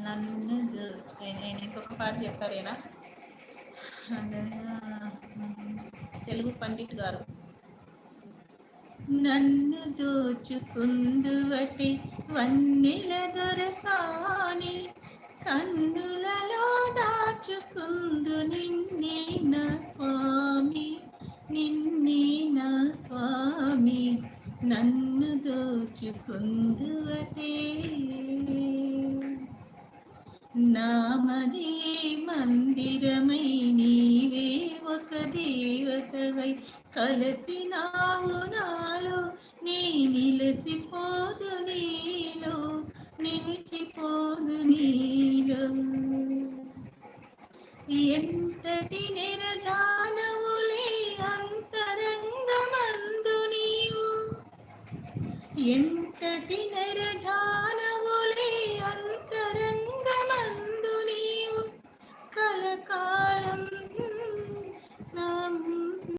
నన్ను నేను ఇంకొక పాట చెప్పారేనా? తెలుగు పండిట్ గారు. నన్ను దోచుకుందువటి వన్నెల దొరసాని, కన్నులలో దాచుకుందు నిన్నే నా స్వామి, నిన్నే నా స్వామి, నన్ను దోచుకుందువటే. నామదే మందిరమై నీవే ఒక దేవతవై కలసినావు నాలో, నీ నిలసిపోదు నీలో, నిలిచిపోదు నీలో. ఎంతటి నిరజానవులే అంతరంగమందు నీవు, ఎంతటి నిరజానవులే